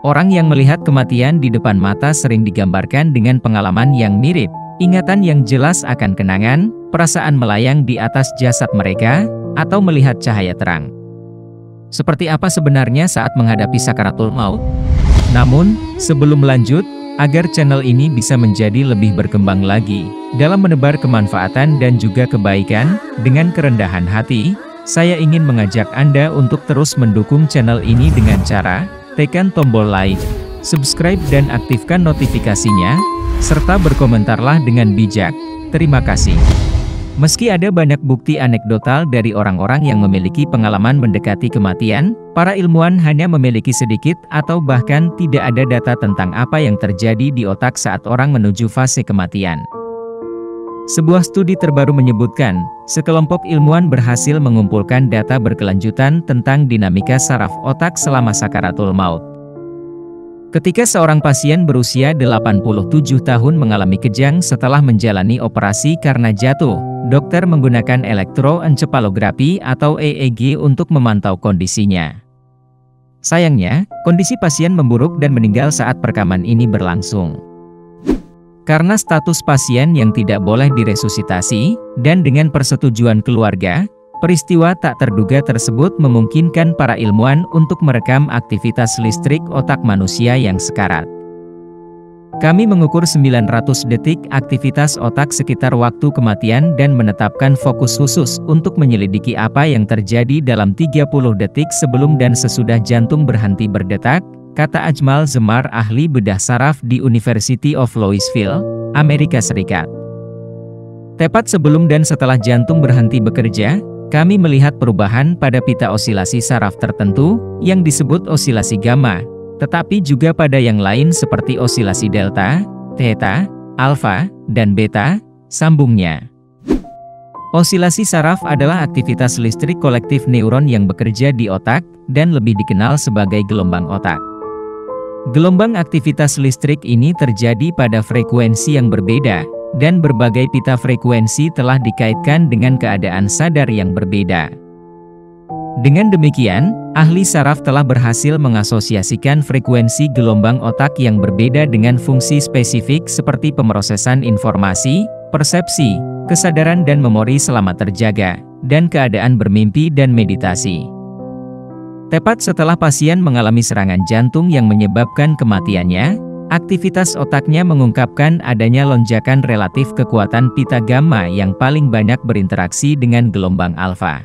Orang yang melihat kematian di depan mata sering digambarkan dengan pengalaman yang mirip, ingatan yang jelas akan kenangan, perasaan melayang di atas jasad mereka, atau melihat cahaya terang. Seperti apa sebenarnya saat menghadapi sakaratul maut? Namun, sebelum lanjut, agar channel ini bisa menjadi lebih berkembang lagi dalam menebar kemanfaatan dan juga kebaikan, dengan kerendahan hati, saya ingin mengajak Anda untuk terus mendukung channel ini dengan cara tekan tombol like, subscribe dan aktifkan notifikasinya, serta berkomentarlah dengan bijak. Terima kasih. Meski ada banyak bukti anekdotal dari orang-orang yang memiliki pengalaman mendekati kematian, para ilmuwan hanya memiliki sedikit atau bahkan tidak ada data tentang apa yang terjadi di otak saat orang menuju fase kematian. Sebuah studi terbaru menyebutkan, sekelompok ilmuwan berhasil mengumpulkan data berkelanjutan tentang dinamika saraf otak selama sakaratul maut. Ketika seorang pasien berusia 87 tahun mengalami kejang setelah menjalani operasi karena jatuh, dokter menggunakan elektroencephalografi atau EEG untuk memantau kondisinya. Sayangnya, kondisi pasien memburuk dan meninggal saat perekaman ini berlangsung. Karena status pasien yang tidak boleh diresusitasi, dan dengan persetujuan keluarga, peristiwa tak terduga tersebut memungkinkan para ilmuwan untuk merekam aktivitas listrik otak manusia yang sekarat. Kami mengukur 900 detik aktivitas otak sekitar waktu kematian dan menetapkan fokus khusus untuk menyelidiki apa yang terjadi dalam 30 detik sebelum dan sesudah jantung berhenti berdetak, kata Ajmal Zemar, ahli bedah saraf di University of Louisville, Amerika Serikat. Tepat sebelum dan setelah jantung berhenti bekerja, kami melihat perubahan pada pita osilasi saraf tertentu, yang disebut osilasi gamma, tetapi juga pada yang lain seperti osilasi delta, theta, alfa, dan beta, sambungnya. Osilasi saraf adalah aktivitas listrik kolektif neuron yang bekerja di otak, dan lebih dikenal sebagai gelombang otak. Gelombang aktivitas listrik ini terjadi pada frekuensi yang berbeda, dan berbagai pita frekuensi telah dikaitkan dengan keadaan sadar yang berbeda. Dengan demikian, ahli saraf telah berhasil mengasosiasikan frekuensi gelombang otak yang berbeda dengan fungsi spesifik seperti pemrosesan informasi, persepsi, kesadaran dan memori selama terjaga, dan keadaan bermimpi dan meditasi. Tepat setelah pasien mengalami serangan jantung yang menyebabkan kematiannya, aktivitas otaknya mengungkapkan adanya lonjakan relatif kekuatan pita gamma yang paling banyak berinteraksi dengan gelombang alfa.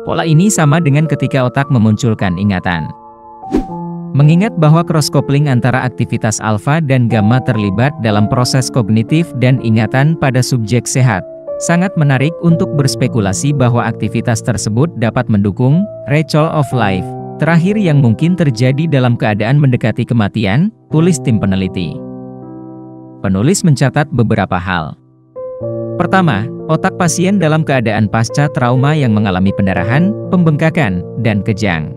Pola ini sama dengan ketika otak memunculkan ingatan. Mengingat bahwa cross-coupling antara aktivitas alfa dan gamma terlibat dalam proses kognitif dan ingatan pada subjek sehat, sangat menarik untuk berspekulasi bahwa aktivitas tersebut dapat mendukung recall of life terakhir yang mungkin terjadi dalam keadaan mendekati kematian, tulis tim peneliti. Penulis mencatat beberapa hal. Pertama, otak pasien dalam keadaan pasca trauma yang mengalami pendarahan, pembengkakan, dan kejang.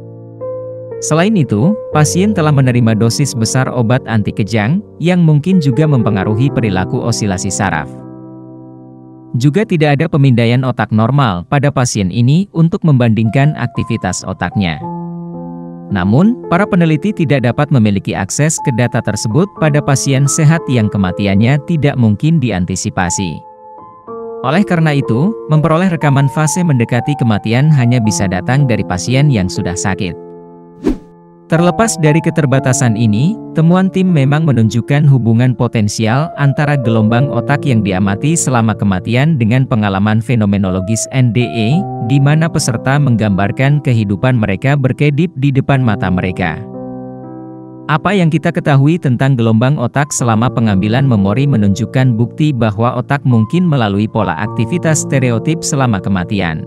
Selain itu, pasien telah menerima dosis besar obat anti kejang, yang mungkin juga mempengaruhi perilaku osilasi saraf. Juga tidak ada pemindaian otak normal pada pasien ini untuk membandingkan aktivitas otaknya. Namun, para peneliti tidak dapat memiliki akses ke data tersebut pada pasien sehat yang kematiannya tidak mungkin diantisipasi. Oleh karena itu, memperoleh rekaman fase mendekati kematian hanya bisa datang dari pasien yang sudah sakit. Terlepas dari keterbatasan ini, temuan tim memang menunjukkan hubungan potensial antara gelombang otak yang diamati selama kematian dengan pengalaman fenomenologis NDE, di mana peserta menggambarkan kehidupan mereka berkedip di depan mata mereka. Apa yang kita ketahui tentang gelombang otak selama pengambilan memori menunjukkan bukti bahwa otak mungkin melalui pola aktivitas stereotip selama kematian.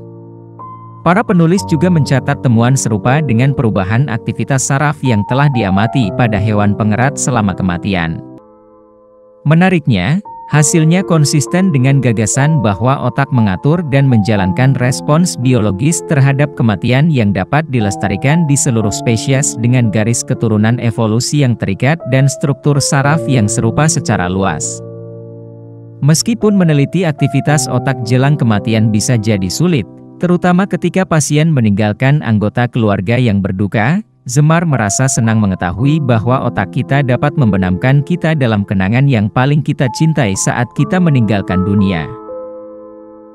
Para penulis juga mencatat temuan serupa dengan perubahan aktivitas saraf yang telah diamati pada hewan pengerat selama kematian. Menariknya, hasilnya konsisten dengan gagasan bahwa otak mengatur dan menjalankan respons biologis terhadap kematian yang dapat dilestarikan di seluruh spesies dengan garis keturunan evolusi yang terikat dan struktur saraf yang serupa secara luas. Meskipun meneliti aktivitas otak jelang kematian bisa jadi sulit, terutama ketika pasien meninggalkan anggota keluarga yang berduka, Zemar merasa senang mengetahui bahwa otak kita dapat membenamkan kita dalam kenangan yang paling kita cintai saat kita meninggalkan dunia.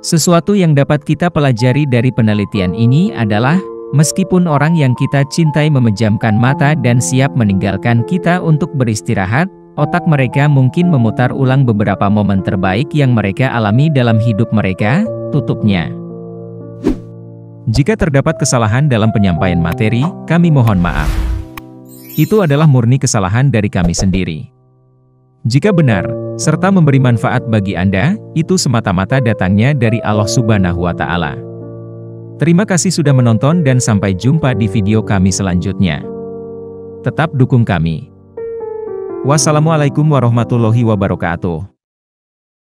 Sesuatu yang dapat kita pelajari dari penelitian ini adalah, meskipun orang yang kita cintai memejamkan mata dan siap meninggalkan kita untuk beristirahat, otak mereka mungkin memutar ulang beberapa momen terbaik yang mereka alami dalam hidup mereka, tutupnya. Jika terdapat kesalahan dalam penyampaian materi, kami mohon maaf. Itu adalah murni kesalahan dari kami sendiri. Jika benar, serta memberi manfaat bagi Anda, itu semata-mata datangnya dari Allah Subhanahu wa Ta'ala. Terima kasih sudah menonton dan sampai jumpa di video kami selanjutnya. Tetap dukung kami. Wassalamualaikum warahmatullahi wabarakatuh.